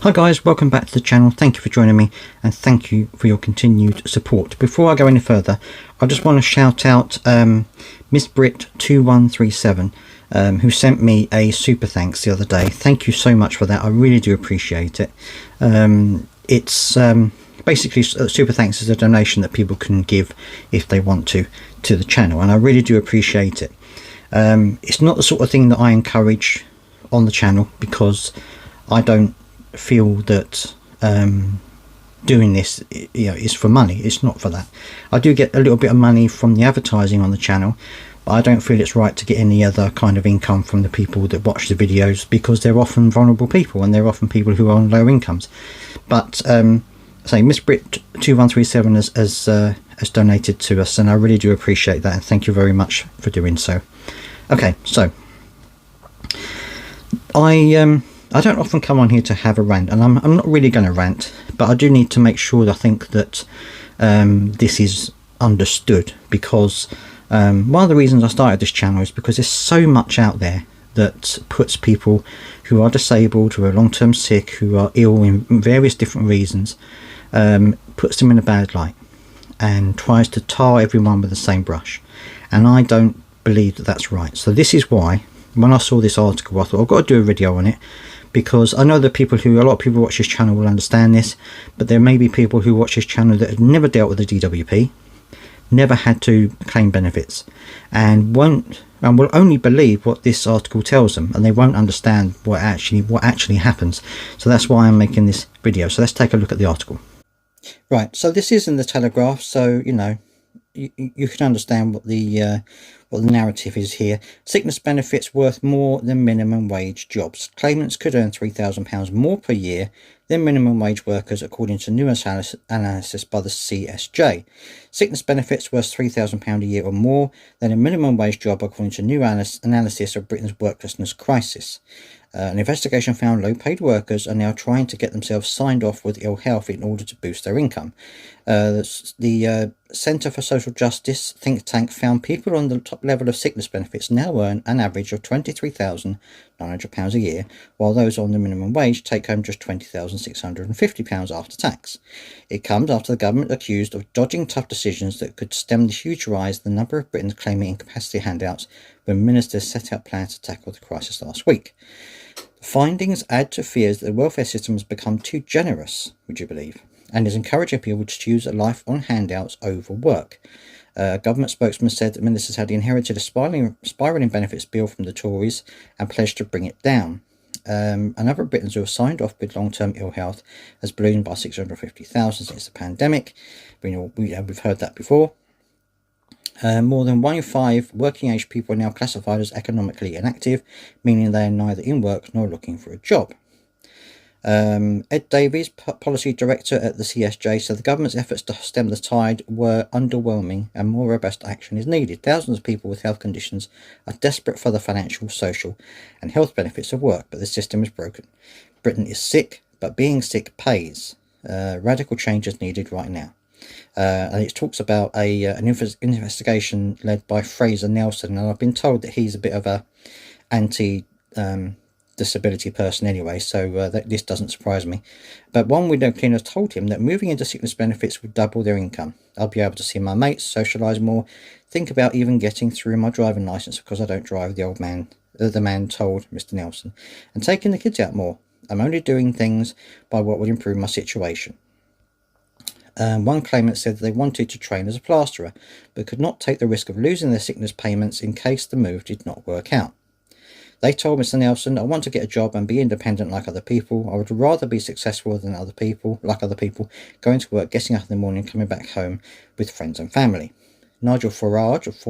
Hi guys, welcome back to the channel. Thank you for joining me and thank you for your continued support. Before I go any further, I just want to shout out Miss Brit 2137 who sent me a super thanks the other day. Thank you so much for that. I really do appreciate it. It's basically super thanks is a donation that people can give if they want to the channel, and I really do appreciate it. It's not the sort of thing that I encourage on the channel because I don't feel that doing this is for money. It's not for that. I do get a little bit of money from the advertising on the channel, but I don't feel it's right to get any other kind of income from the people that watch the videos, because they're often vulnerable people and they're often people who are on low incomes. But say Miss Brit 2137 has donated to us, and I really do appreciate that, and thank you very much for doing so. Okay, so I don't often come on here to have a rant, and I'm not really going to rant, but I do need to make sure that I think that this is understood, because one of the reasons I started this channel is because there's so much out there that puts people who are disabled, who are long-term sick, who are ill in various different reasons, puts them in a bad light and tries to tar everyone with the same brush, and I don't believe that that's right. So this is why when I saw this article I thought I've got to do a video on it, because I know that a lot of people who watch this channel will understand this, but there may be people who watch this channel that have never dealt with the DWP, never had to claim benefits, and will only believe what this article tells them, and they won't understand what actually happens. So that's why I'm making this video. So let's take a look at the article. Right, so this is in the Telegraph, so you can understand what the narrative is here. Sickness benefits worth more than minimum wage jobs. Claimants could earn £3,000 more per year than minimum wage workers, according to new analysis by the CSJ. Sickness benefits worth £3,000 a year or more than a minimum wage job, according to new analysis of Britain's worklessness crisis. An investigation found low-paid workers are now trying to get themselves signed off with ill health in order to boost their income. The Centre for Social Justice think tank found people on the top level of sickness benefits now earn an average of £23,900 a year, while those on the minimum wage take home just £20,650 after tax. It comes after the government accused of dodging tough decisions that could stem the huge rise in the number of Britons claiming incapacity handouts when ministers set out plans to tackle the crisis last week. The findings add to fears that the welfare system has become too generous, would you believe, and is encouraging people to choose a life on handouts over work. A government spokesman said that ministers had inherited a spiralling benefits bill from the Tories and pledged to bring it down. A number of Britons who have signed off with long-term ill health has ballooned by 650,000 since the pandemic. We've heard that before. More than 1 in 5 working-age people are now classified as economically inactive, meaning they are neither in work nor looking for a job. Ed Davies, Policy Director at the CSJ, said the government's efforts to stem the tide were underwhelming and more robust action is needed. Thousands of people with health conditions are desperate for the financial, social and health benefits of work, but the system is broken. Britain is sick, but being sick pays. Radical change is needed right now. And it talks about an investigation led by Fraser Nelson, and I've been told that he's a bit of a anti-disability person anyway, so this doesn't surprise me. But one window cleaner told him that moving into sickness benefits would double their income. I'll be able to see my mates, socialise more, think about even getting through my driving licence because I don't drive, the man told Mr. Nelson, and taking the kids out more. I'm only doing things by what would improve my situation. One claimant said that they wanted to train as a plasterer, but could not take the risk of losing their sickness payments in case the move did not work out. They told Mr. Nelson, I want to get a job and be independent like other people. I would rather be successful than other people, going to work, getting up in the morning, coming back home with friends and family. Nigel Farage of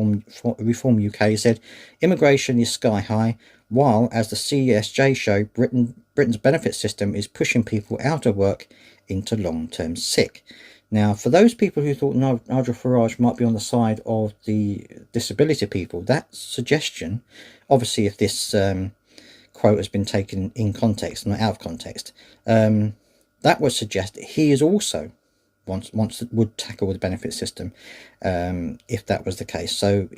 Reform UK said, immigration is sky high, while, as the CSJ showed, Britain's benefit system is pushing people out of work into long-term sick. Now, for those people who thought Nigel Farage might be on the side of the disability people, that suggestion, obviously if this quote has been taken in context, not out of context, that would suggest that he is also would tackle the benefit system if that was the case. So,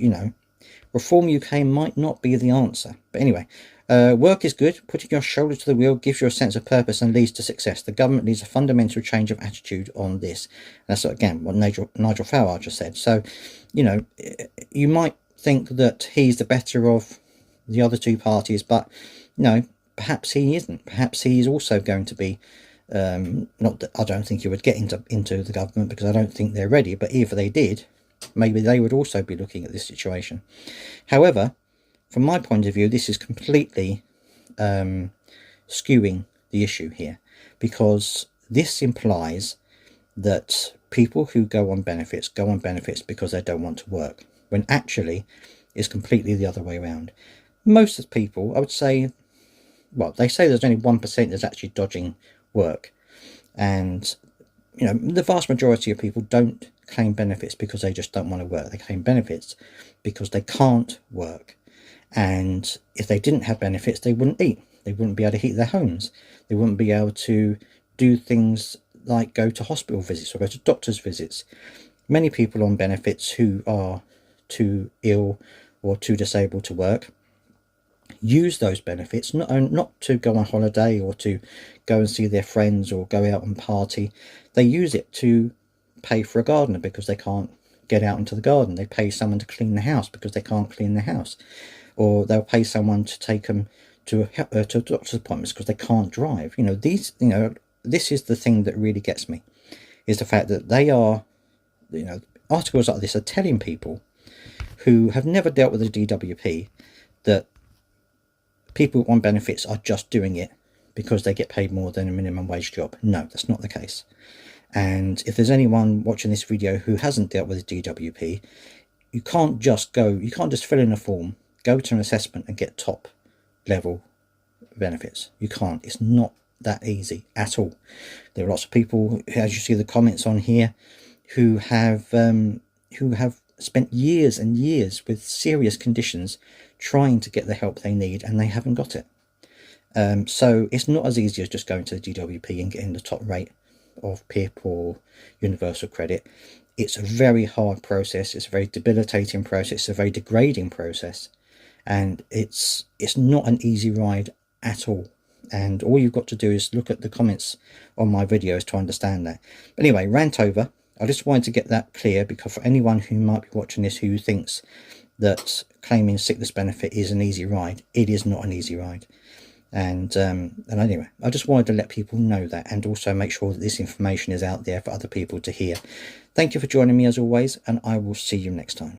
Reform UK might not be the answer. But anyway, Work is good. Putting your shoulder to the wheel gives you a sense of purpose and leads to success. The government needs a fundamental change of attitude on this. And that's, again, what Nigel Farage just said. So, you know, you might think that he's the better of the other two parties, but, you know, perhaps he isn't. Perhaps he's also going to be, not that I don't think he would get into the government, because I don't think they're ready, but if they did, maybe they would also be looking at this situation. However, from my point of view, this is completely skewing the issue here, because this implies that people who go on benefits because they don't want to work, when actually it's completely the other way around. Most of the people, I would say, well, they say there's only 1% that's actually dodging work, and you know, the vast majority of people don't claim benefits because they just don't want to work. They claim benefits because they can't work. And if they didn't have benefits, they wouldn't eat. They wouldn't be able to heat their homes. They wouldn't be able to do things like go to hospital visits or go to doctor's visits. Many people on benefits who are too ill or too disabled to work use those benefits not to go on holiday or to go and see their friends or go out and party. They use it to pay for a gardener because they can't get out into the garden. They pay someone to clean the house because they can't clean the house. Or they'll pay someone to take them to doctor's appointments because they can't drive. You know, this is the thing that really gets me, is the fact that they are, you know, articles like this are telling people who have never dealt with the DWP that people on benefits are just doing it because they get paid more than a minimum wage job. No, that's not the case. And if there's anyone watching this video who hasn't dealt with the DWP, you can't just fill in a form, go to an assessment and get top level benefits. You can't. It's not that easy at all. There are lots of people, as you see the comments on here, who have spent years and years with serious conditions trying to get the help they need, and they haven't got it. So it's not as easy as just going to the DWP and getting the top rate of PIP or universal credit. It's a very hard process. It's a very debilitating process. It's a very degrading process, and it's not an easy ride at all. And all you've got to do is look at the comments on my videos to understand that. But anyway, rant over. I just wanted to get that clear, because for anyone who might be watching this who thinks that claiming sickness benefit is an easy ride, it is not an easy ride. And anyway, I just wanted to let people know that, and also make sure that this information is out there for other people to hear. Thank you for joining me as always, and I will see you next time.